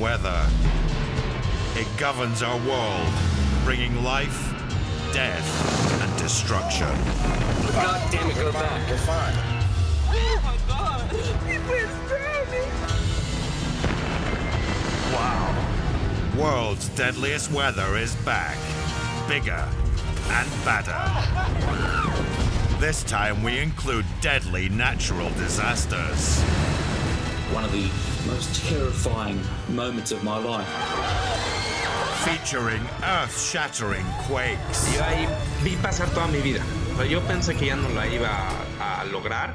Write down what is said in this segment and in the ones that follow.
weather. It governs our world, bringing life, death, and destruction. God damn it, go back. We're fine. Oh my God! It's drowning! Wow. World's Deadliest Weather is back. Bigger and badder. This time we include deadly natural disasters. One of the most terrifying moments of my life. Featuring earth-shattering quakes. Yo ahí vi pasar toda mi vida. Pero yo pensé que ya no la iba a lograr.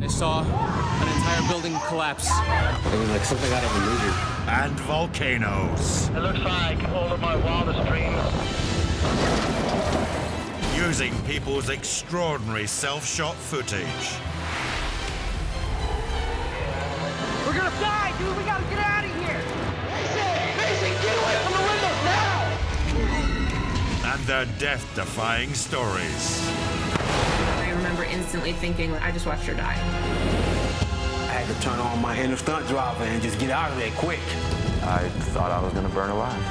I saw an entire building collapse. It was like something out of a movie. And volcanoes. It looks like all of my wildest dreams. Using people's extraordinary self-shot footage. We're gonna die, dude! We gotta get out of here! Mason, get away from the windows now! And their death-defying stories. I remember instantly thinking, I just watched her die. I had to turn on my inner stunt driver and just get out of there quick. I thought I was gonna burn alive.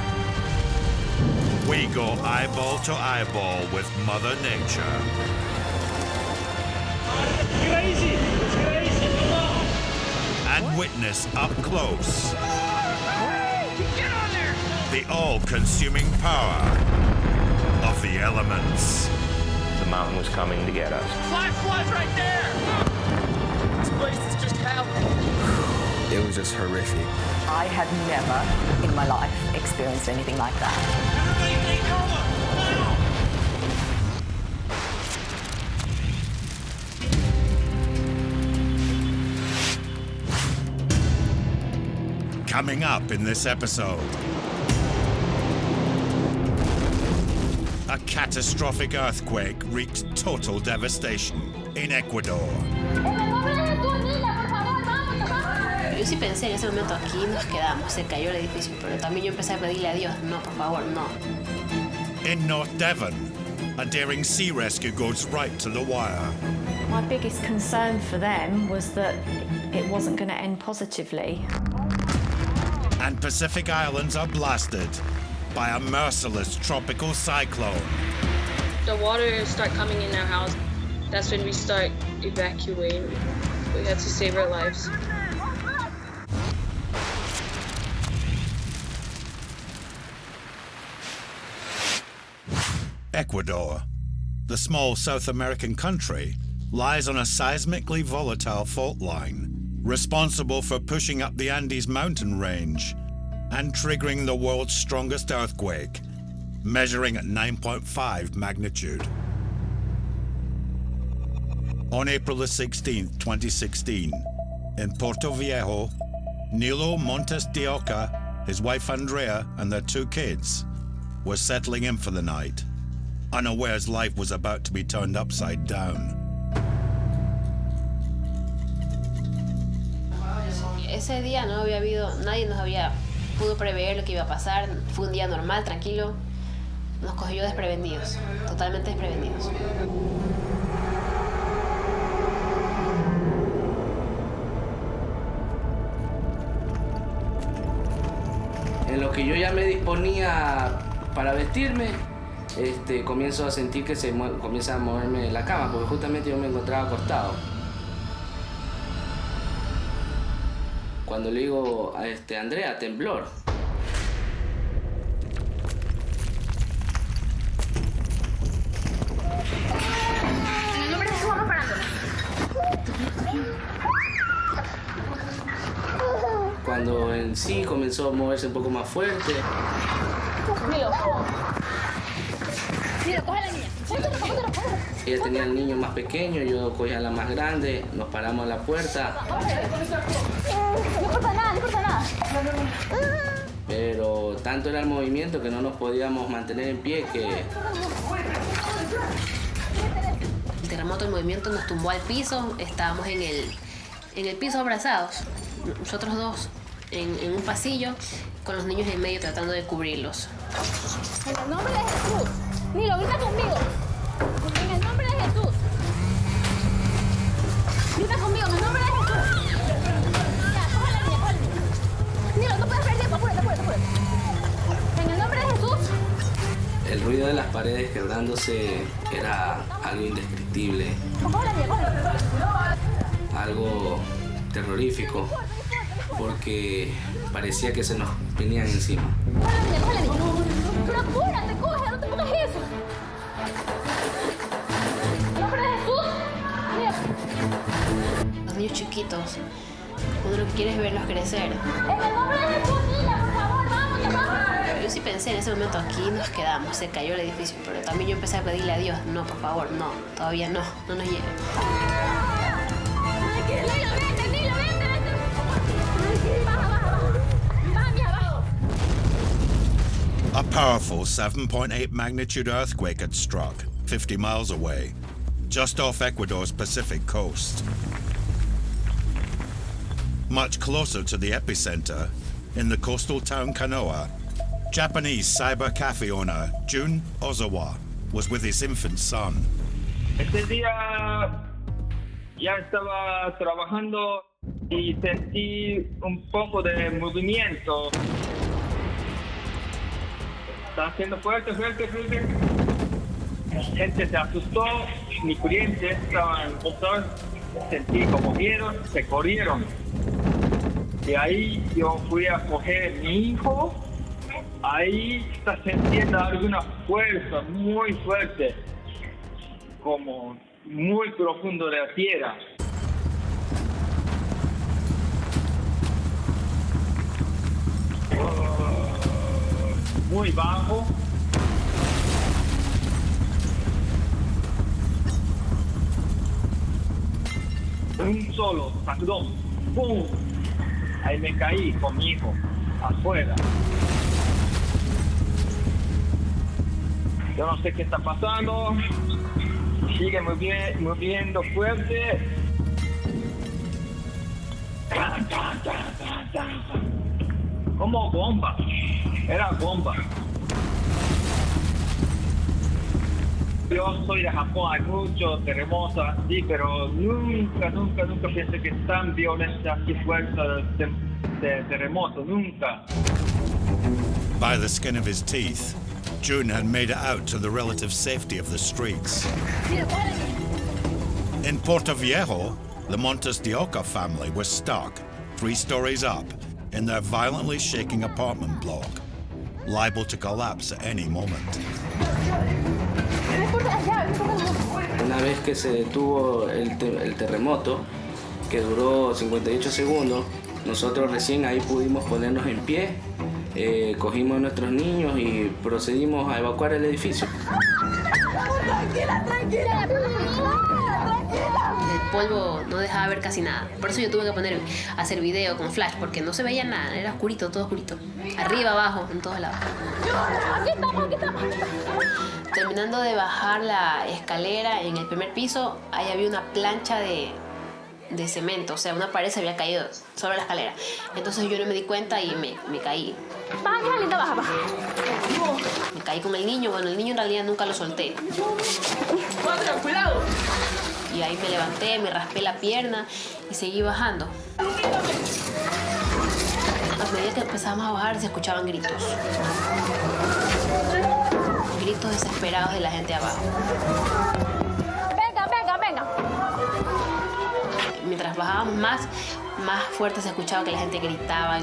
We go eyeball to eyeball with Mother Nature. It's crazy! It's crazy! Come on! And witness up close Get on there! the all-consuming power of the elements. The mountain was coming to get us. Fly's right there! This place is just hell. It was just horrific. I had never in my life experienced anything like that. Everybody take cover! Now! Coming up in this episode, a catastrophic earthquake wreaked total devastation in Ecuador. Yo sí pensé en ese momento, aquí nos quedamos, se cayó el edificio, pero también yo empecé a pedirle a Dios, no, por favor, no. In North Devon, a daring sea rescue goes right to the wire. My biggest concern for them was that it wasn't going to end positively. And Pacific Islands are blasted by a merciless tropical cyclone. The water start coming in our house. That's when we start evacuating. We had to save our lives. Ecuador, the small South American country, lies on a seismically volatile fault line, responsible for pushing up the Andes mountain range and triggering the world's strongest earthquake, measuring at 9.5 magnitude. On April the 16th, 2016, in Puerto Viejo, Nilo Montes de Oca, his wife Andrea, and their 2 kids were settling in for the night, unawares life was about to be turned upside down. Ese día no había habido, nadie pudo prever lo que iba a pasar. Fue un día normal, tranquilo. Nos cogió desprevenidos, totalmente desprevenidos. En lo que yo ya me disponía para vestirme, comienzo a sentir que comienza a moverme la cama, porque justamente yo me encontraba acostado. Cuando le digo a Andrea, temblor. Cuando en sí comenzó a moverse un poco más fuerte. Milo, coge a la niña. Ella tenía al niño más pequeño, yo cogía a la más grande, nos paramos en la puerta. No importa nada. Pero tanto era el movimiento que no nos podíamos mantener en pie que... El terremoto, el movimiento nos tumbó al piso, estábamos en el piso abrazados, nosotros dos en un pasillo, con los niños en medio tratando de cubrirlos. En el nombre de Jesús. Nilo, grita conmigo. En el nombre de Jesús. Grita conmigo, en el nombre de Jesús. Ya, coge la niña. Nilo, no puedes perder, por acercándose era algo indescriptible, algo terrorífico, porque parecía que se nos venían encima. ¡Pero apúrate, coge! ¡No te pongas eso! ¡En nombre de Jesús! Los niños chiquitos, uno lo que quiere es verlos crecer. ¡En el nombre de Jesús, niña, por favor! ¡Vamos, vamos! Yo sí pensé en ese momento, aquí nos quedamos, se cayó el edificio, pero también yo empecé a pedirle a Dios, no, por favor, no, todavía no nos lleven. A powerful 7.8 magnitude earthquake had struck 50 miles away, just off Ecuador's Pacific coast. Much closer to the epicenter, in the coastal town Kanoa, Japanese cyber cafe owner Jun Ozawa was with his infant son. Este día ya estaba trabajando y sentí un poco de movimiento. Está haciendo fuerte. La gente se asustó, mis clientes estaban asustados, sentí como vieron, se corrieron. De ahí yo fui a coger a mi hijo, ahí está sintiendo alguna fuerza muy fuerte, como muy profundo de la tierra. Muy bajo. Un solo sacudón. ¡Pum! Ahí me caí con mi hijo afuera. Yo no sé qué está pasando. Sigue moviendo fuerte. Como bomba. Era bomba. Yo soy de Japón, hay muchos terremotos así, pero nunca pensé que tan violenta y fuerte de terremoto, nunca. By the skin of his teeth, Jun had made it out to the relative safety of the streets. In Puerto Viejo, the Montes de Oca family was stuck 3 stories up in their violently shaking apartment block, liable to collapse at any moment. Una vez que se detuvo el terremoto, que duró 58 segundos, nosotros recién ahí pudimos ponernos en pie, cogimos a nuestros niños y procedimos a evacuar el edificio. Tranquila. El polvo no dejaba ver casi nada. Por eso yo tuve que hacer video con flash, porque no se veía nada, era oscurito, todo oscurito. Arriba, abajo, en todos lados. Aquí estamos. Terminando de bajar la escalera en el primer piso, ahí había una plancha de cemento, o sea, una pared se había caído sobre la escalera. Entonces yo no me di cuenta y me caí. Baja, linda, baja. Me caí con el niño. Bueno, el niño en realidad nunca lo solté. ¡Cuidado! Y ahí me levanté, me raspé la pierna y seguí bajando. A medida que empezábamos a bajar se escuchaban gritos. Gritos desesperados de la gente abajo. Venga. Mientras bajábamos más fuerte se escuchaba que la gente gritaba.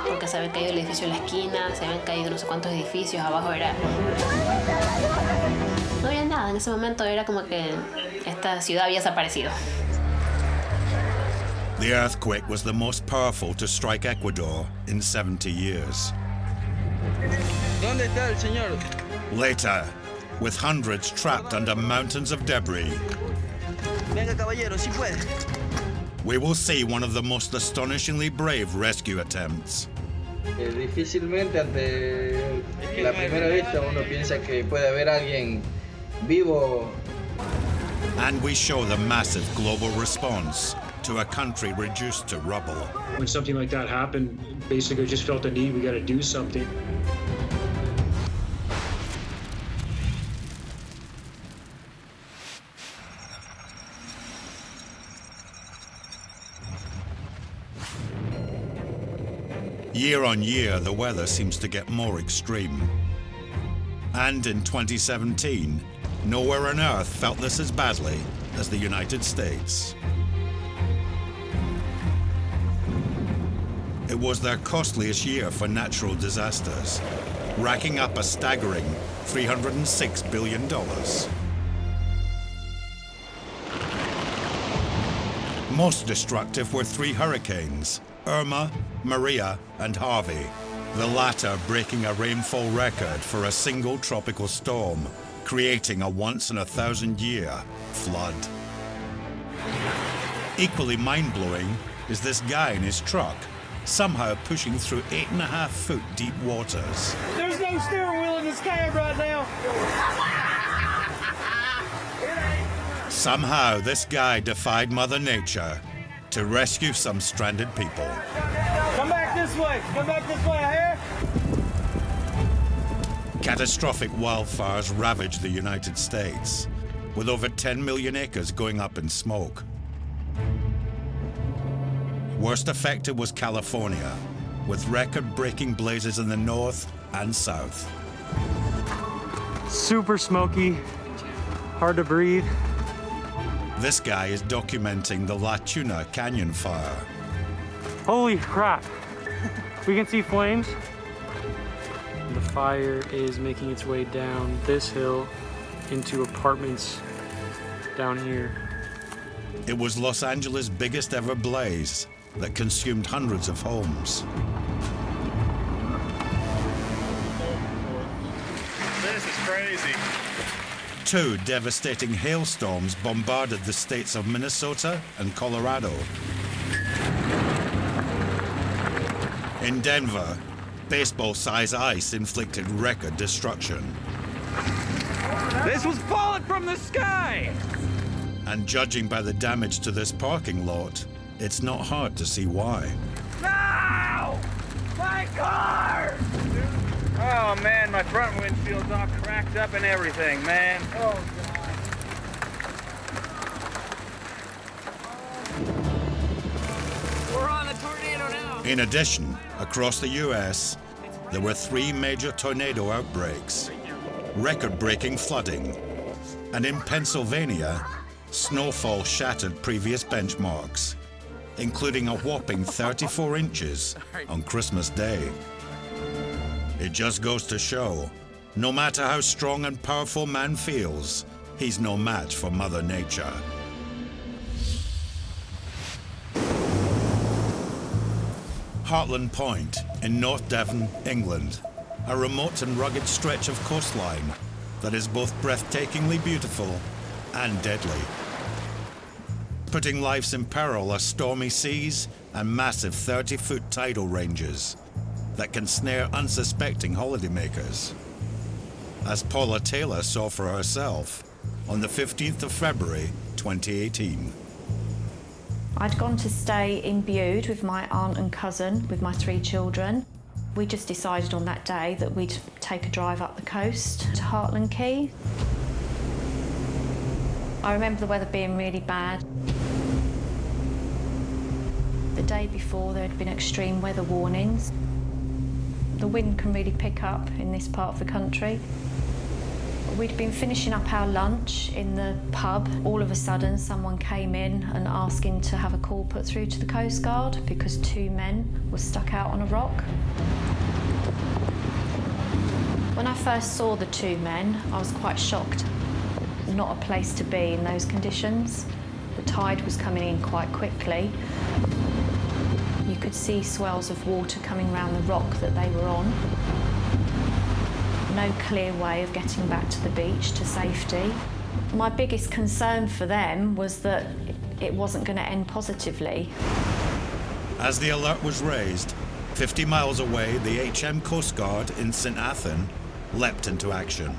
Porque se había caído el edificio en la esquina, se habían caído no sé cuántos edificios, abajo no había nada, en ese momento era como que esta ciudad había desaparecido. The earthquake was the most powerful to strike Ecuador in 70 years. ¿Dónde está el señor? Later, with hundreds trapped under mountains of debris, Venga, caballero, si puede. we will see one of the most astonishingly brave rescue attempts. Difícilmente ante la primera vista uno piensa que puede haber alguien vivo. And we show the massive global response to a country reduced to rubble. When something like that happened, basically I just felt the need, we got to do something. Year on year, the weather seems to get more extreme. And in 2017, nowhere on Earth felt this as badly as the United States. It was their costliest year for natural disasters, racking up a staggering $306 billion. Most destructive were three hurricanes, Irma, Maria, and Harvey, the latter breaking a rainfall record for a single tropical storm, creating a once-in-a-thousand-year flood. Equally mind-blowing is this guy in his truck, somehow pushing through 8.5-foot deep waters. There's no steering wheel in this cab right now. Somehow, this guy defied Mother Nature to rescue some stranded people. Come back this way. Come back this way, I hear. Catastrophic wildfires ravaged the United States, with over 10 million acres going up in smoke. Worst affected was California, with record-breaking blazes in the north and south. Super smoky, hard to breathe. This guy is documenting the La Tuna Canyon fire. Holy crap! We can see flames. The fire is making its way down this hill into apartments down here. It was Los Angeles' biggest ever blaze that consumed hundreds of homes. This is crazy. 2 devastating hailstorms bombarded the states of Minnesota and Colorado. In Denver, baseball-sized ice inflicted record destruction. This was falling from the sky! And judging by the damage to this parking lot, it's not hard to see why. No! My car! Oh man, my front windshield's all cracked up and everything, man. Oh God. We're on a tornado now. In addition, across the US, there were 3 major tornado outbreaks, record-breaking flooding, and in Pennsylvania, snowfall shattered previous benchmarks, including a whopping 34 inches on Christmas Day. It just goes to show, no matter how strong and powerful man feels, he's no match for Mother Nature. Hartland Point in North Devon, England, a remote and rugged stretch of coastline that is both breathtakingly beautiful and deadly. Putting lives in peril are stormy seas and massive 30-foot tidal ranges that can snare unsuspecting holidaymakers. As Paula Taylor saw for herself on the 15th of February, 2018. I'd gone to stay in Bude with my aunt and cousin with my 3 children. We just decided on that day that we'd take a drive up the coast to Hartland Quay. I remember the weather being really bad. The day before there had been extreme weather warnings. The wind can really pick up in this part of the country. We'd been finishing up our lunch in the pub. All of a sudden, someone came in and asking to have a call put through to the Coast Guard because 2 men were stuck out on a rock. When I first saw the 2 men, I was quite shocked. Not a place to be in those conditions. The tide was coming in quite quickly. You could see swells of water coming around the rock that they were on. No clear way of getting back to the beach to safety. My biggest concern for them was that it wasn't going to end positively. As the alert was raised, 50 miles away, the HM Coast Guard in St. Athan leapt into action.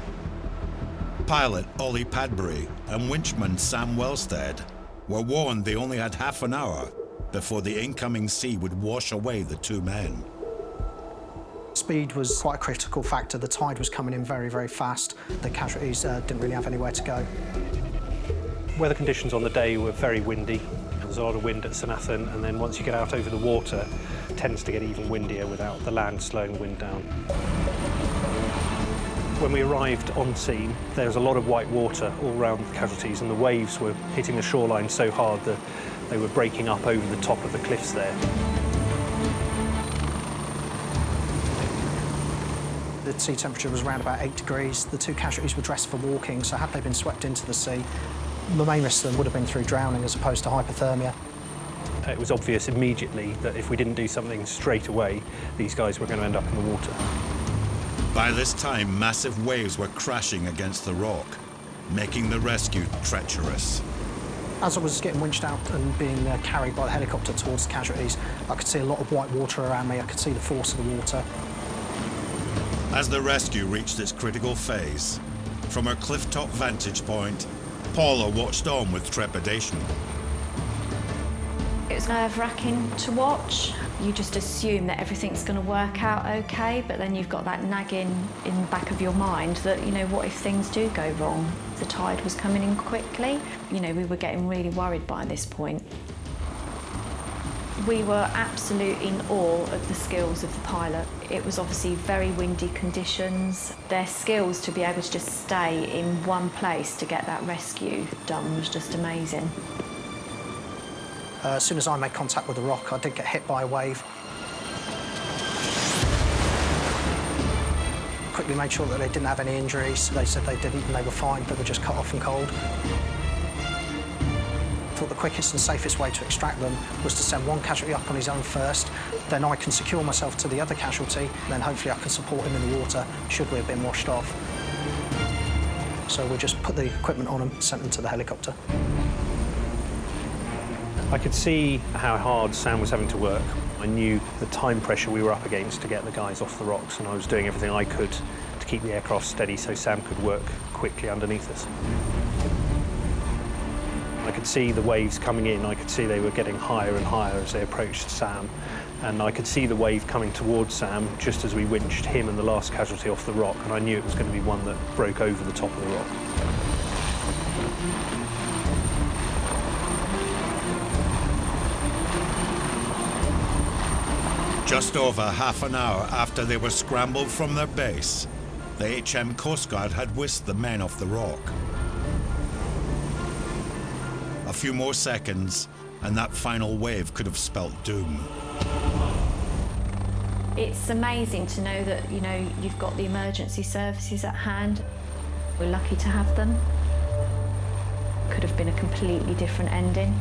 Pilot Ollie Padbury and winchman Sam Wellstead were warned they only had half an hour before the incoming sea would wash away the 2 men. Speed was quite a critical factor. The tide was coming in very, very fast. The casualties didn't really have anywhere to go. Weather conditions on the day were very windy. There was a lot of wind at St. Athan, and then once you get out over the water, it tends to get even windier without the land slowing the wind down. When we arrived on scene, there was a lot of white water all around the casualties, and the waves were hitting the shoreline so hard that they were breaking up over the top of the cliffs there. The sea temperature was around about 8 degrees. The 2 casualties were dressed for walking, so had they been swept into the sea, the main risk to them would have been through drowning as opposed to hypothermia. It was obvious immediately that if we didn't do something straight away, these guys were going to end up in the water. By this time, massive waves were crashing against the rock, making the rescue treacherous. As I was getting winched out and being carried by the helicopter towards the casualties, I could see a lot of white water around me. I could see the force of the water. As the rescue reached its critical phase, from her cliff-top vantage point, Paula watched on with trepidation. It was nerve-wracking to watch. You just assume that everything's going to work out okay, but then you've got that nagging in the back of your mind that, you know, what if things do go wrong? The tide was coming in quickly. You know, we were getting really worried by this point. We were absolute in awe of the skills of the pilot. It was obviously very windy conditions. Their skills to be able to just stay in one place to get that rescue done was just amazing. As soon as I made contact with the rock, I did get hit by a wave. Quickly made sure that they didn't have any injuries. They said they didn't and they were fine, they were just cut off and cold. I thought the quickest and safest way to extract them was to send one casualty up on his own first, then I can secure myself to the other casualty, and then hopefully I can support him in the water should we have been washed off. So we just put the equipment on them, sent them to the helicopter. I could see how hard Sam was having to work. I knew the time pressure we were up against to get the guys off the rocks, and I was doing everything I could to keep the aircraft steady so Sam could work quickly underneath us. I could see the waves coming in. I could see they were getting higher and higher as they approached Sam, and I could see the wave coming towards Sam just as we winched him and the last casualty off the rock, and I knew it was going to be one that broke over the top of the rock. Just over half an hour after they were scrambled from their base, the HM Coast Guard had whisked the men off the rock. A few more seconds, and that final wave could have spelt doom. It's amazing to know that, you know, you've got the emergency services at hand. We're lucky to have them. Could have been a completely different ending.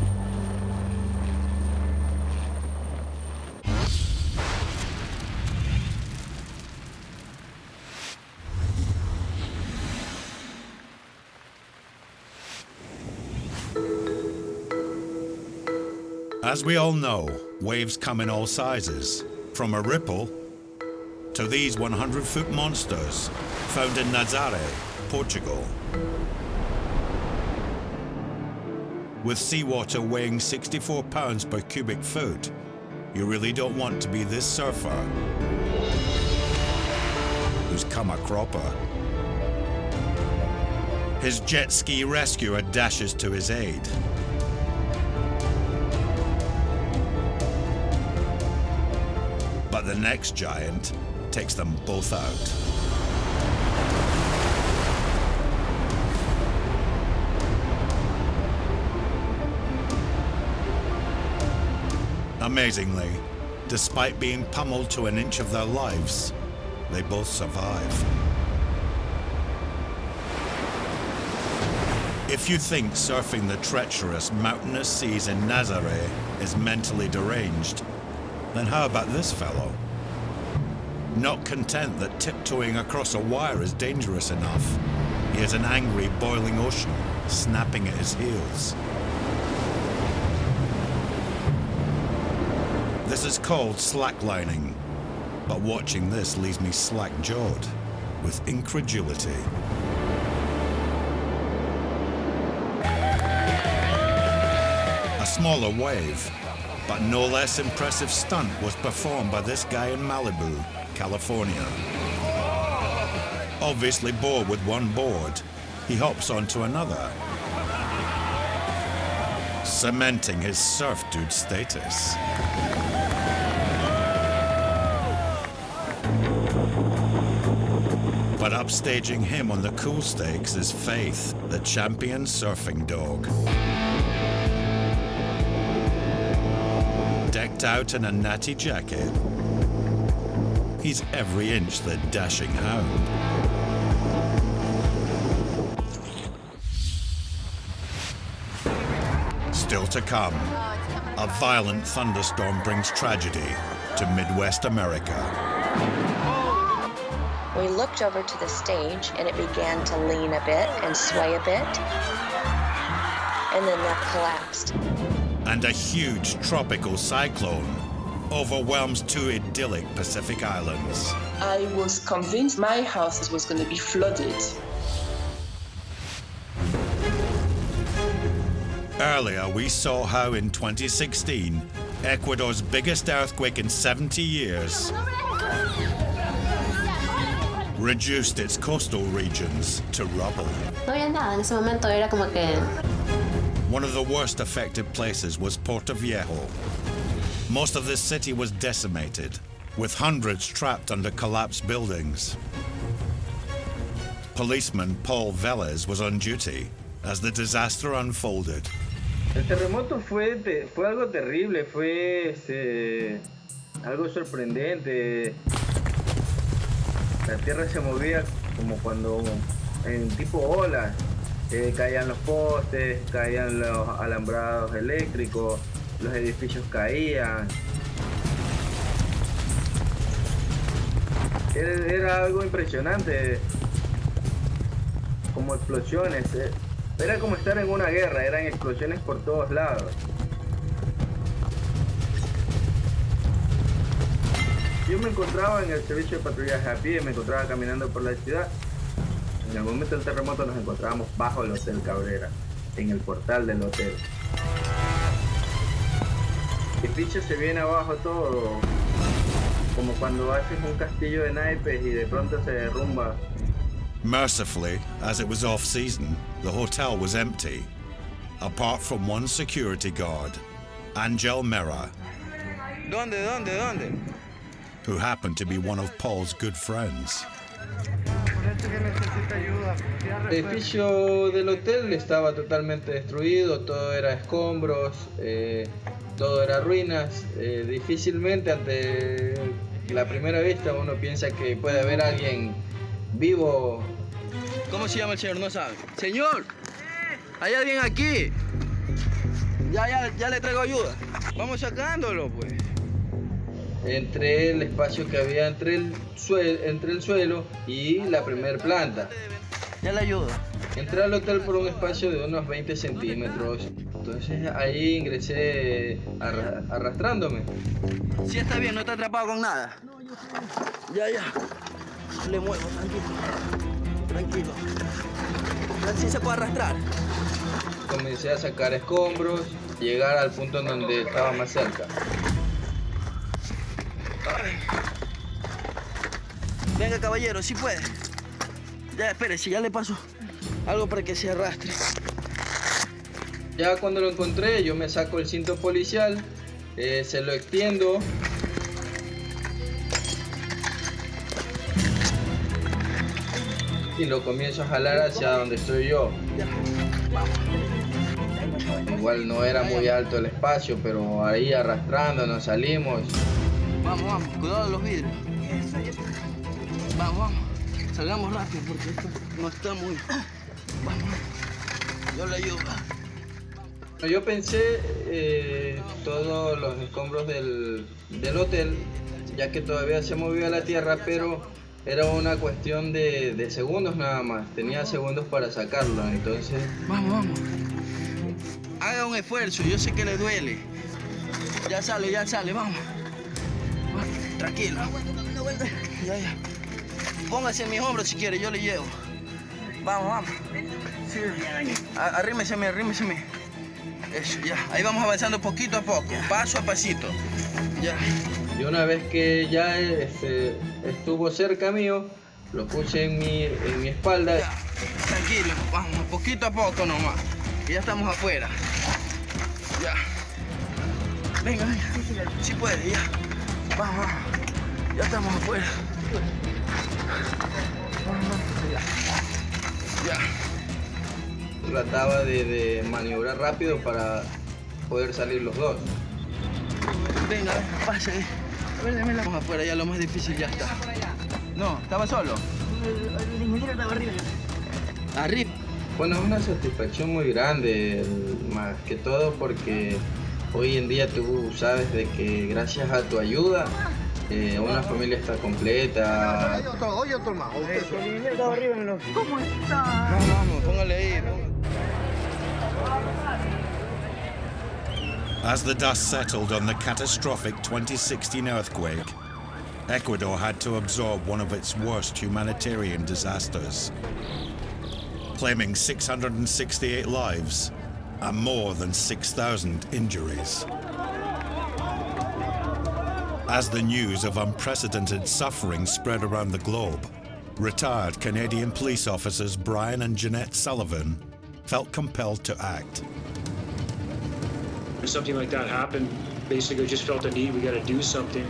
As we all know, waves come in all sizes, from a ripple to these 100-foot monsters found in Nazaré, Portugal. With seawater weighing 64 pounds per cubic foot, you really don't want to be this surfer who's come a cropper. His jet ski rescuer dashes to his aid. But the next giant takes them both out. Amazingly, despite being pummeled to an inch of their lives, they both survive. If you think surfing the treacherous mountainous seas in Nazaré is mentally deranged, then how about this fellow? Not content that tiptoeing across a wire is dangerous enough, he has an angry, boiling ocean snapping at his heels. This is called slacklining, but watching this leaves me slack-jawed with incredulity. A smaller wave, but no less impressive stunt was performed by this guy in Malibu, California. Obviously bored with one board, he hops onto another, cementing his surf dude status. But up Upstaging him on the cool stakes is Faith, the champion surfing dog. Decked out in a natty jacket, he's every inch the dashing hound. Still to come, a violent thunderstorm brings tragedy to Midwest America. We looked over to the stage and it began to lean a bit and sway a bit, and then that collapsed. And a huge tropical cyclone overwhelms two idyllic Pacific islands. I was convinced my house was going to be flooded. Earlier, we saw how in 2016, Ecuador's biggest earthquake in 70 years reduced its coastal regions to rubble. No había nada en ese momento, era como que... One of the worst affected places was Puerto Viejo. Most of this city was decimated, with hundreds trapped under collapsed buildings. Policeman Paul Velez was on duty as the disaster unfolded. El terremoto fue algo terrible, fue algo sorprendente. La tierra se movía como cuando en tipo olas. Caían los postes, caían los alambrados eléctricos, los edificios caían. Era algo impresionante, como explosiones. Era como estar en una guerra, eran explosiones por todos lados. Yo me encontraba en el servicio de patrullaje a pie, me encontraba caminando por la ciudad. En el momento del terremoto nos encontrábamos bajo el Hotel Cabrera, en el portal del hotel. El edificio se viene abajo todo, como cuando haces un castillo de naipes y de pronto se derrumba. Mercifully, as it was off-season, the hotel was empty, apart from one security guard, Angel Mera, ¿Dónde? who happened to be one of Paul's good friends. El edificio del hotel estaba totalmente destruido, todo era escombros, todo era ruinas. Difícilmente ante la primera vista uno piensa que puede haber alguien vivo. ¿Cómo se llama el señor? No sabe. ¡Señor! ¿Hay alguien aquí? Ya le traigo ayuda. Vamos sacándolo, pues. Entre el espacio que había entre el suelo y la primera planta. Ya le ayudo. Entré al hotel por un espacio de unos 20 centímetros. Entonces ahí ingresé arrastrándome. Sí, está bien, no está atrapado con nada. Ya. Le muevo, tranquilo. Así se puede arrastrar. Comencé a sacar escombros, llegar al punto en donde estaba más cerca. Venga, caballero, si puede. Ya, espérese, ya le paso algo para que se arrastre. Ya cuando lo encontré, yo me saco el cinto policial, se lo extiendo. Y lo comienzo a jalar hacia donde estoy yo. Igual no era muy alto el espacio, pero ahí arrastrando nos salimos. Vamos, cuidado de los vidrios. Vamos, salgamos rápido porque esto no está muy... Vamos, yo le ayudo. Yo pensé todos los escombros del hotel, ya que todavía se movía la tierra, pero era una cuestión de segundos nada más. Tenía segundos para sacarlo, entonces... Vamos. Haga un esfuerzo, yo sé que le duele. Ya sale, vamos. Tranquilo. Ya. Póngase en mis hombros si quiere, yo le llevo. Vamos. Sí. Arrímeseme. Eso, ya. Ahí vamos avanzando poquito a poco, paso a pasito. Ya. Y una vez que ya estuvo cerca mío, lo puse en mi espalda. Ya. Tranquilo, vamos, poquito a poco nomás. Ya estamos afuera. Ya. Venga. Si puede, ya. Vamos. Ya estamos afuera. Ya. Trataba de maniobrar rápido para poder salir los dos. Venga, pase. A ver, démela. Vamos afuera, ya lo más difícil ya está. No, estaba solo. El ingeniero estaba arriba. Arriba. Bueno, es una satisfacción muy grande, más que todo porque hoy en día tú sabes de que gracias a tu ayuda una familia está completa. Hoy otro más. El ingeniero estaba arriba en los... ¿Cómo está? Vamos, póngale ahí. As the dust settled on the catastrophic 2016 earthquake, Ecuador had to absorb one of its worst humanitarian disasters, claiming 668 lives and more than 6,000 injuries. As the news of unprecedented suffering spread around the globe, retired Canadian police officers Brian and Jeanette Sullivan felt compelled to act. When something like that happened, basically just felt the need, we got to do something.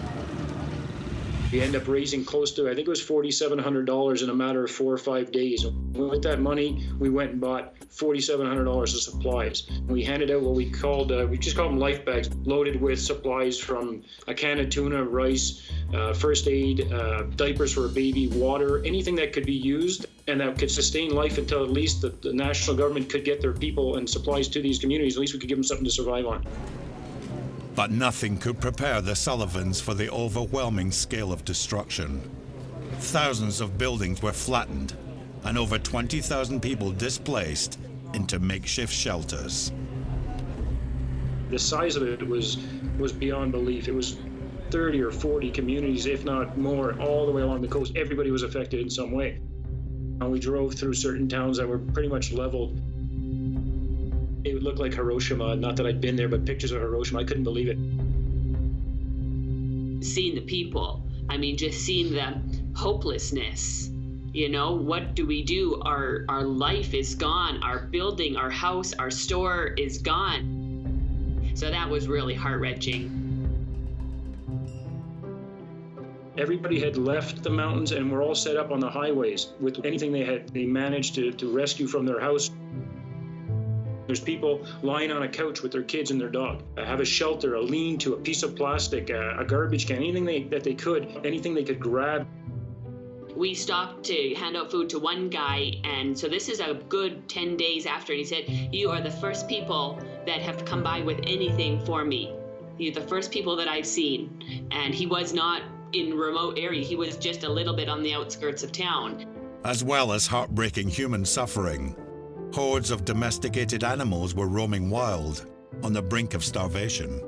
We ended up raising close to, I think it was $4,700 in a matter of 4 or 5 days. With that money, we went and bought $4,700 of supplies. We handed out what we called, we just called them life bags, loaded with supplies from a can of tuna, rice, first aid, diapers for a baby, water, anything that could be used and that could sustain life until at least the national government could get their people and supplies to these communities. At least we could give them something to survive on. But nothing could prepare the Sullivans for the overwhelming scale of destruction. Thousands of buildings were flattened and over 20,000 people displaced into makeshift shelters. The size of it was beyond belief. It was 30 or 40 communities, if not more, all the way along the coast. Everybody was affected in some way. And we drove through certain towns that were pretty much leveled. It would look like Hiroshima. Not that I'd been there, but pictures of Hiroshima, I couldn't believe it. Seeing the people, I mean, just seeing the hopelessness. You know, what do we do? Our life is gone. Our building, our house, our store is gone. So that was really heart-wrenching. Everybody had left the mountains and were all set up on the highways with anything they managed to rescue from their house. There's people lying on a couch with their kids and their dog. Have a shelter, a lean-to, a piece of plastic, a garbage can, anything that they could, anything they could grab. We stopped to hand out food to one guy, and so this is a good 10 days after, and he said, "You are the first people that have come by with anything for me. You're the first people that I've seen." And he was not in remote area. He was just a little bit on the outskirts of town. As well as heartbreaking human suffering, hordes of domesticated animals were roaming wild on the brink of starvation.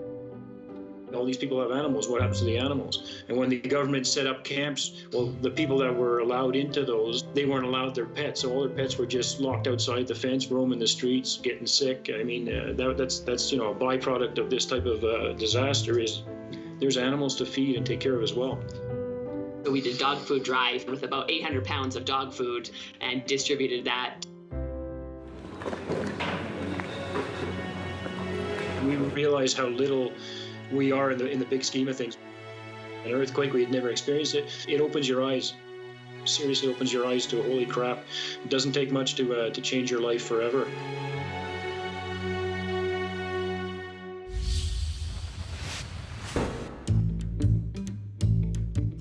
All these people have animals. What happens to the animals? And when the government set up camps, well, the people that were allowed into those, they weren't allowed their pets. So all their pets were just locked outside the fence, roaming the streets, getting sick. I mean, that's a byproduct of this type of disaster is there's animals to feed and take care of as well. So we did dog food drive with about 800 pounds of dog food and distributed that. We realize how little we are in the big scheme of things. An earthquake, we had never experienced it. It opens your eyes, seriously opens your eyes to holy crap. It doesn't take much to change your life forever.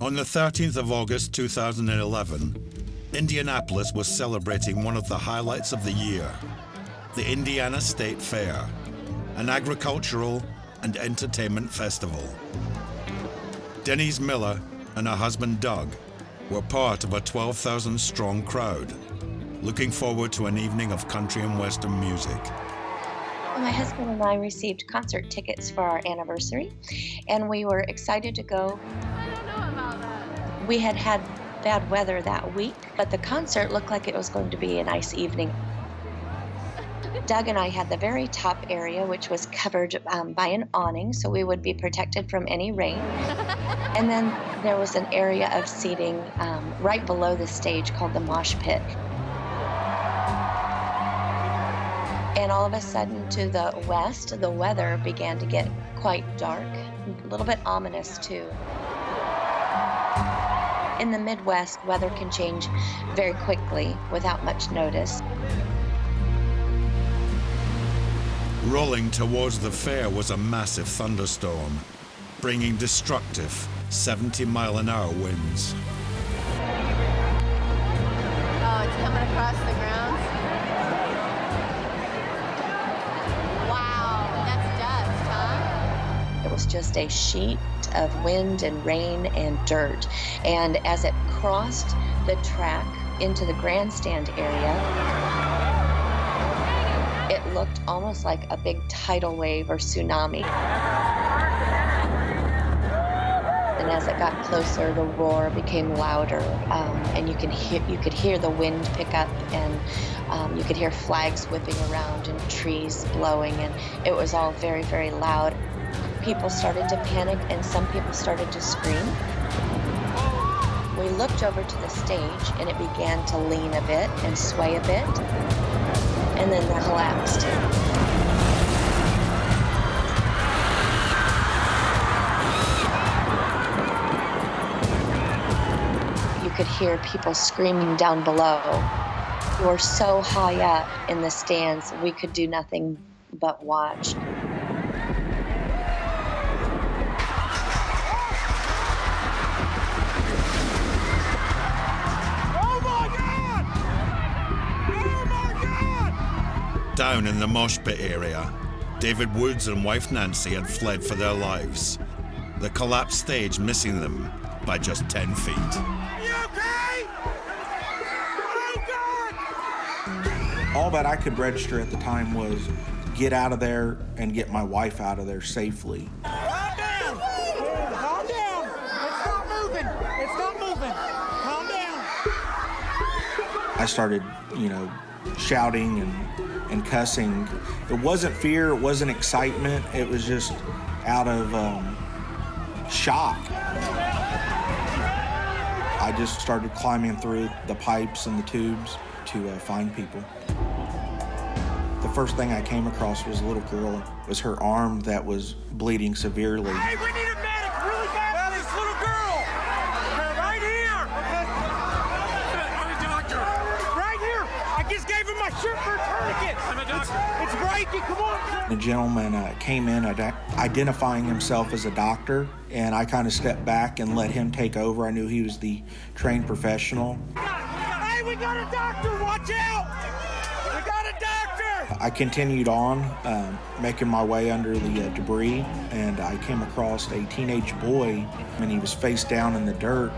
On the 13th of August 2011, Indianapolis was celebrating one of the highlights of the year, the Indiana State Fair, an agricultural and entertainment festival. Denise Miller and her husband Doug were part of a 12,000-strong crowd, looking forward to an evening of country and western music. My husband and I received concert tickets for our anniversary, and we were excited to go. We had had bad weather that week, but the concert looked like it was going to be a nice evening. Doug and I had the very top area, which was covered by an awning, so we would be protected from any rain. And then there was an area of seating right below the stage called the mosh pit. And all of a sudden, to the west, the weather began to get quite dark, a little bit ominous too. In the Midwest, weather can change very quickly without much notice. Rolling towards the fair was a massive thunderstorm, bringing destructive 70-mile-an-hour winds. Oh, it's coming across the grounds. Wow, that's dust, huh? It was just a sheet of wind and rain and dirt. And as it crossed the track into the grandstand area, it looked almost like a big tidal wave or tsunami. And as it got closer, the roar became louder, and you could hear the wind pick up, and you could hear flags whipping around and trees blowing, and it was all very, very loud. People started to panic, and some people started to scream. We looked over to the stage, and it began to lean a bit and sway a bit, and then it collapsed. You could hear people screaming down below. We were so high up in the stands, we could do nothing but watch. Down in the mosh pit area, David Woods and wife Nancy had fled for their lives, the collapsed stage missing them by just 10 feet. You okay? Oh, God! All that I could register at the time was get out of there and get my wife out of there safely. Calm down! Calm down! It's not moving! It's not moving! Calm down! I started, shouting and cussing. It wasn't fear, it wasn't excitement, it was just out of shock. I just started climbing through the pipes and the tubes to find people. The first thing I came across was a little girl. It was her arm that was bleeding severely. Hey, we need a medic really bad for this little girl! Right here! I'm a doctor. Right here! I just gave him my shirt for a tourniquet! I'm a doctor. It's breaking, come on! The gentleman came in identifying himself as a doctor, and I kind of stepped back and let him take over. I knew he was the trained professional. Hey, we got a doctor! Watch out! We got a doctor! I continued on, making my way under the debris, and I came across a teenage boy, and he was face down in the dirt,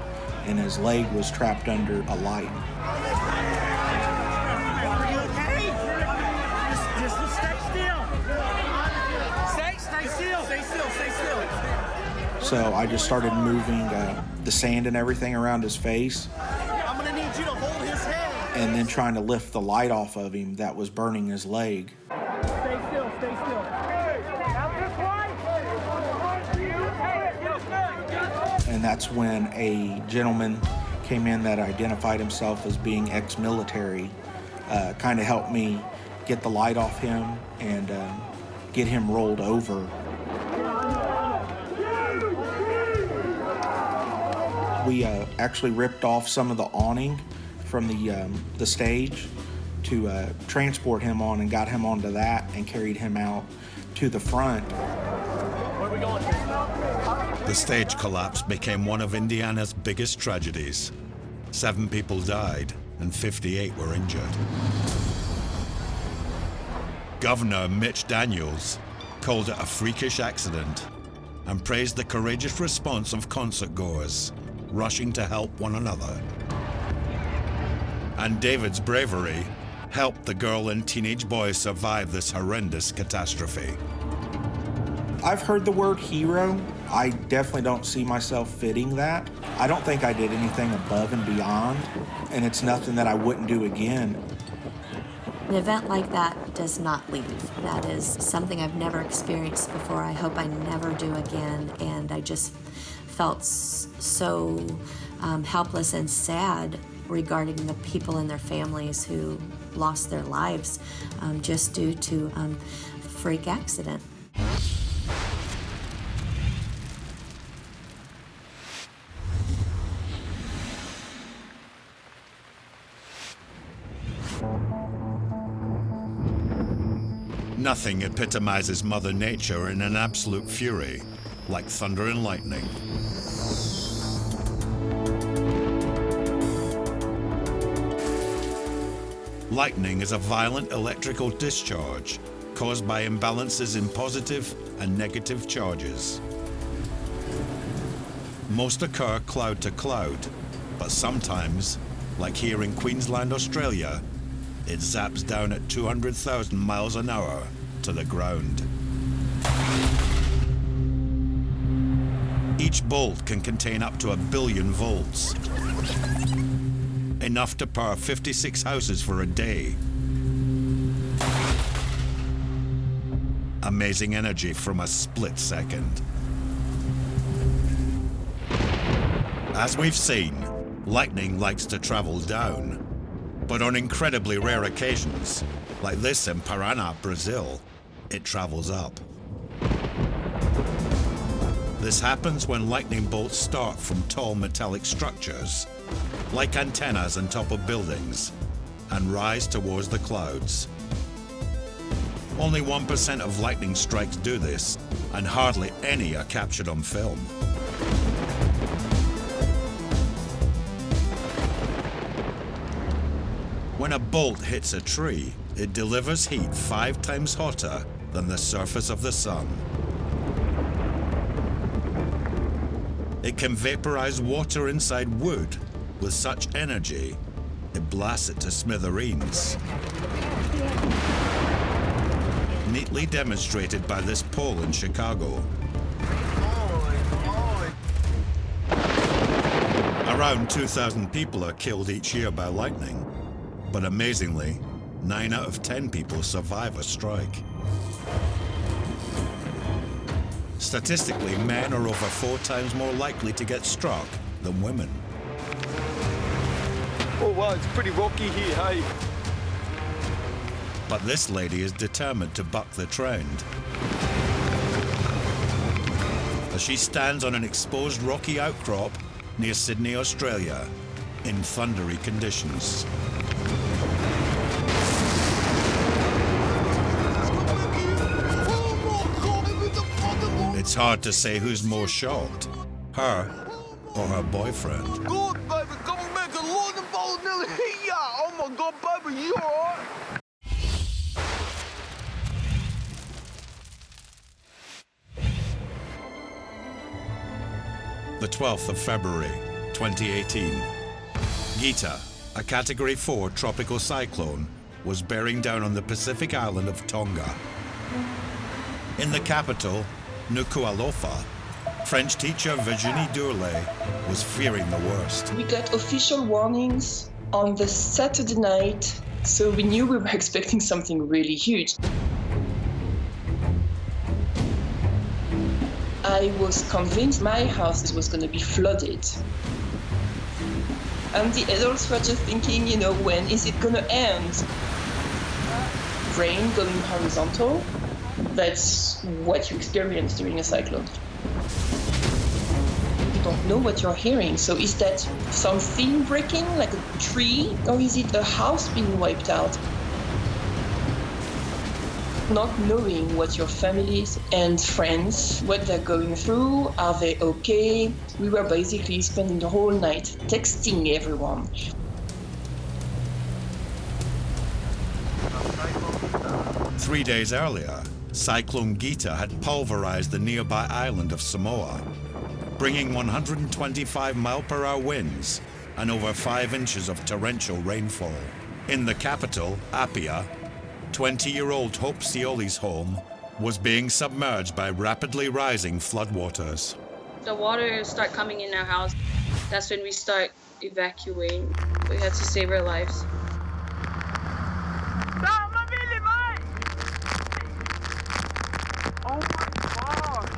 and his leg was trapped under a light. Are you okay? Just stay still. Stay still. Stay still. Stay still. So I just started moving the sand and everything around his face, I'm gonna need you to hold his head. and then trying to lift the light off of him that was burning his leg. Stay still. Stay still. And that's when a gentleman came in that identified himself as being ex-military, kind of helped me get the light off him and get him rolled over. We actually ripped off some of the awning from the stage to transport him on, and got him onto that and carried him out to the front. Where are we going? The stage collapse became one of Indiana's biggest tragedies. 7 people died and 58 were injured. Governor Mitch Daniels called it a freakish accident and praised the courageous response of concertgoers rushing to help one another. And David's bravery helped the girl and teenage boy survive this horrendous catastrophe. I've heard the word hero. I definitely don't see myself fitting that. I don't think I did anything above and beyond, and it's nothing that I wouldn't do again. An event like that does not leave. That is something I've never experienced before. I hope I never do again, and I just felt so helpless and sad regarding the people and their families who lost their lives just due to a freak accident. Nothing epitomizes Mother Nature in an absolute fury like thunder and lightning. Lightning is a violent electrical discharge caused by imbalances in positive and negative charges. Most occur cloud to cloud, but sometimes, like here in Queensland, Australia, it zaps down at 200,000 miles an hour to the ground. Each bolt can contain up to 1 billion volts, enough to power 56 houses for a day. Amazing energy from a split second. As we've seen, lightning likes to travel down, but on incredibly rare occasions, like this in Paraná, Brazil, it travels up. This happens when lightning bolts start from tall metallic structures, like antennas on top of buildings, and rise towards the clouds. Only 1% of lightning strikes do this, and hardly any are captured on film. When a bolt hits a tree, it delivers heat 5 times hotter than the surface of the sun. It can vaporize water inside wood with such energy, it blasts it to smithereens. Neatly demonstrated by this pole in Chicago. Around 2,000 people are killed each year by lightning, but amazingly, 9 out of 10 people survive a strike. Statistically, men are over 4 times more likely to get struck than women. Oh wow, it's pretty rocky here, hey? But this lady is determined to buck the trend. As she stands on an exposed rocky outcrop near Sydney, Australia, in thundery conditions. It's hard to say who's more shocked, her or her boyfriend. Good, baby, come on, man, 'cause Lord and Paul nearly hit ya. Oh my God, baby, you alright? The 12th of February, 2018. Gita, a Category 4 tropical cyclone, was bearing down on the Pacific island of Tonga. In the capital, Nuku'alofa, French teacher Virginie Durley was fearing the worst. We got official warnings on the Saturday night, so we knew we were expecting something really huge. I was convinced my house was going to be flooded. And the adults were just thinking, you know, when is it going to end? Rain going horizontal, that's what you experience during a cyclone. You don't know what you're hearing, so is that something breaking, like a tree, or is it a house being wiped out? Not knowing what your families and friends, what they're going through, are they okay? We were basically spending the whole night texting everyone. Three days earlier, Cyclone Gita had pulverized the nearby island of Samoa, bringing 125-mile-per-hour winds and over 5 inches of torrential rainfall. In the capital, Apia, 20-year-old Hope Sioli's home was being submerged by rapidly rising floodwaters. The water start coming in our house. That's when we start evacuating. We had to save our lives. Oh my God!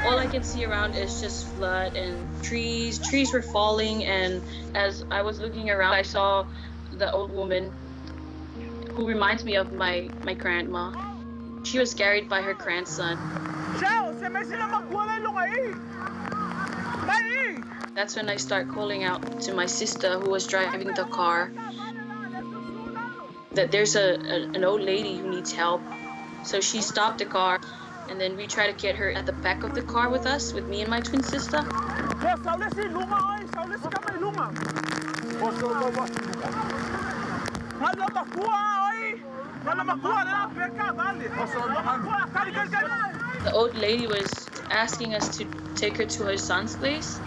All I can see around is just flood and trees. Trees were falling, and as I was looking around, I saw the old woman who reminds me of my grandma. She was carried by her grandson. Chao, se me sila magwala nung ay. Ay! That's when I start calling out to my sister who was driving the car that there's an old lady who needs help. So she stopped the car, and then we try to get her at the back of the car with us, with me and my twin sister. The old lady was asking us to take her to her son's place.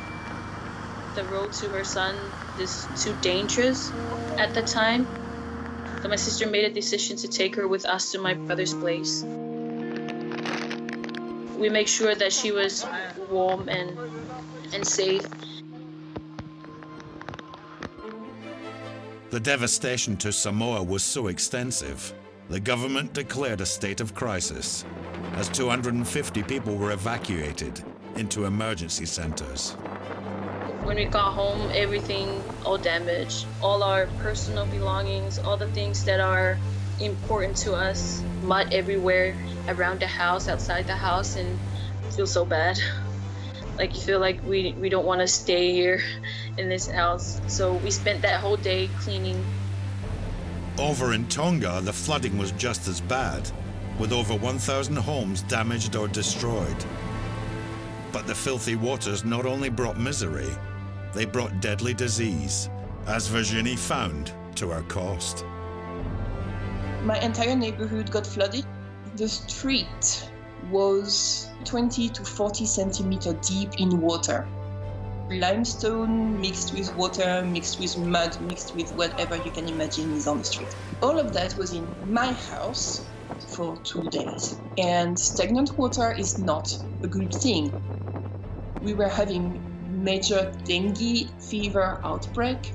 The road to her son is too dangerous at the time. So my sister made a decision to take her with us to my brother's place. We make sure that she was warm and safe. The devastation to Samoa was so extensive, the government declared a state of crisis as 250 people were evacuated into emergency centers. When we got home, everything all damaged. All our personal belongings, all the things that are important to us. Mud everywhere, around the house, outside the house, and it feels so bad. Like you feel like we don't want to stay here in this house. So we spent that whole day cleaning. Over in Tonga, the flooding was just as bad, with over 1,000 homes damaged or destroyed. But the filthy waters not only brought misery, they brought deadly disease, as Virginie found to her cost. My entire neighborhood got flooded. The street was 20 to 40 centimeters deep in water. Limestone mixed with water, mixed with mud, mixed with whatever you can imagine is on the street. All of that was in my house for 2 days. And stagnant water is not a good thing. We were having major dengue fever outbreak.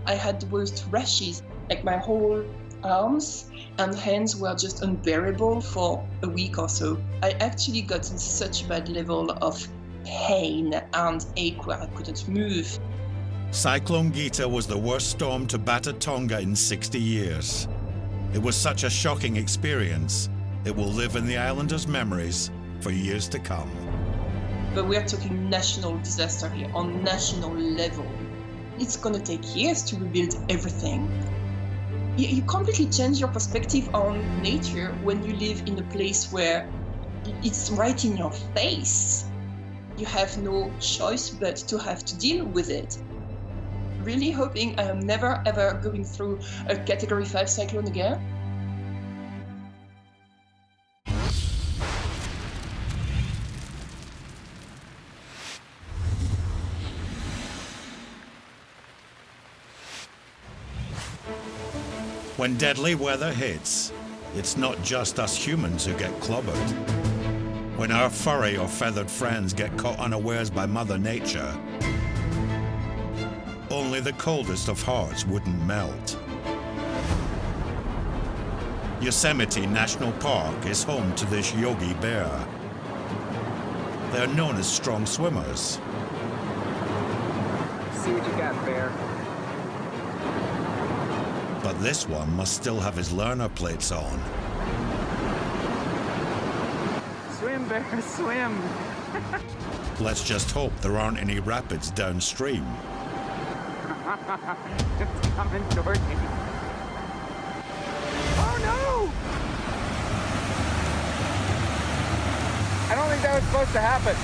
I had the worst rashes, like my whole arms and hands were just unbearable for a week or so. I actually got in such bad level of pain and ache where I couldn't move. Cyclone Gita was the worst storm to batter Tonga in 60 years. It was such a shocking experience, it will live in the islanders' memories for years to come. But we are talking national disaster here, on national level. It's gonna take years to rebuild everything. You completely change your perspective on nature when you live in a place where it's right in your face. You have no choice but to have to deal with it. Really hoping I am never ever going through a Category 5 cyclone again. When deadly weather hits, it's not just us humans who get clobbered. When our furry or feathered friends get caught unawares by Mother Nature, only the coldest of hearts wouldn't melt. Yosemite National Park is home to this yogi bear. They're known as strong swimmers. See what you got, bear. But this one must still have his learner plates on. Swim, bear, swim. Let's just hope there aren't any rapids downstream. It's coming toward me. Oh no! I don't think that was supposed to happen.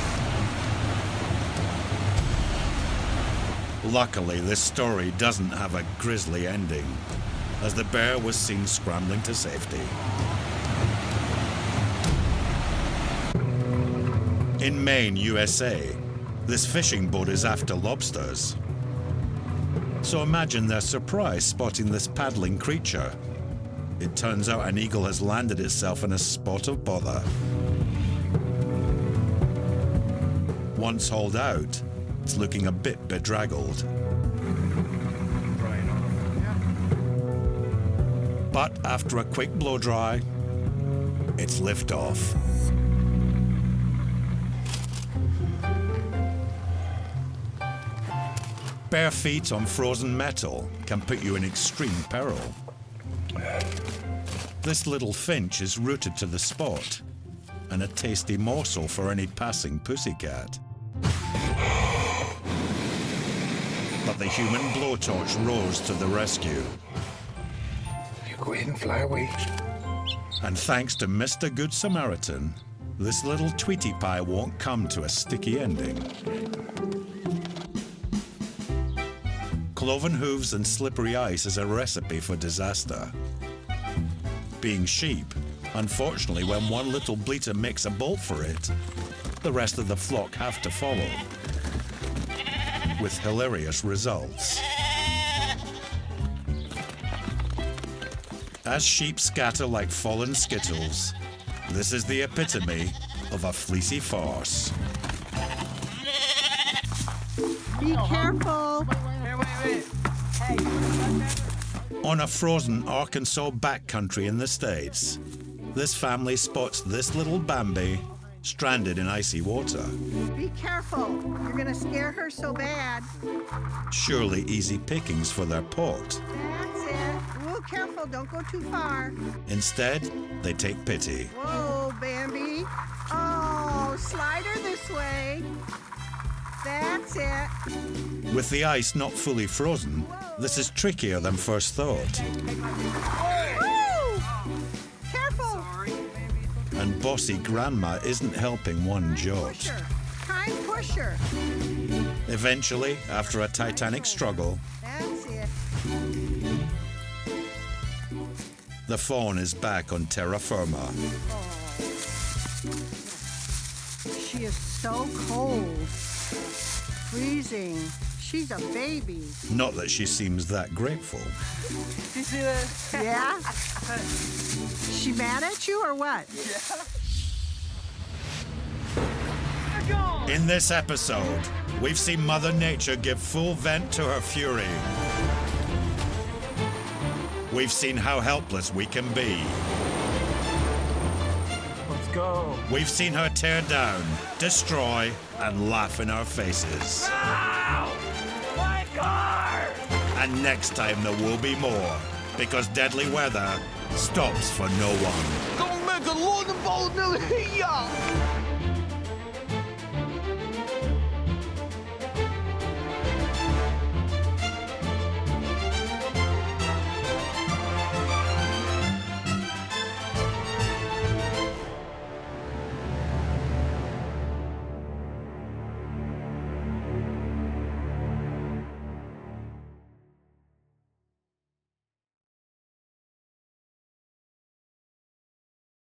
Luckily, this story doesn't have a grisly ending, as the bear was seen scrambling to safety. In Maine, USA, this fishing boat is after lobsters. So imagine their surprise spotting this paddling creature. It turns out an eagle has landed itself in a spot of bother. Once hauled out, it's looking a bit bedraggled. But after a quick blow dry, it's liftoff. Bare feet on frozen metal can put you in extreme peril. This little finch is rooted to the spot, and a tasty morsel for any passing pussycat. but the human blowtorch rose to the rescue. You go ahead and fly away. And thanks to Mr. Good Samaritan, this little Tweety Pie won't come to a sticky ending. Cloven hooves and slippery ice is a recipe for disaster. Being sheep, unfortunately, when one little bleater makes a bolt for it, the rest of the flock have to follow, with hilarious results. As sheep scatter like fallen skittles, this is the epitome of a fleecy farce. Be careful. Wait. Hey. On a frozen Arkansas backcountry in the States, this family spots this little Bambi stranded in icy water. Be careful. You're gonna scare her so bad. Surely easy pickings for their pot. That's it. Whoa, careful. Don't go too far. Instead, they take pity. Whoa, Bambi. Oh, slide her this way. That's it. With the ice not fully frozen, this is trickier than first thought. Woo! Careful. And bossy grandma isn't helping one jot. Try and push her. Eventually, after a titanic struggle, That's it. the fawn is back on terra firma. She is so cold. Freezing. She's a baby. Not that she seems that grateful. Did you see that? Yeah? She mad at you or what? In this episode, we've seen Mother Nature give full vent to her fury. We've seen how helpless we can be. Let's go. We've seen her tear down, destroy, and laugh in our faces. Ow! My car! And next time there will be more, because deadly weather stops for no one. Come make a lot of volatility.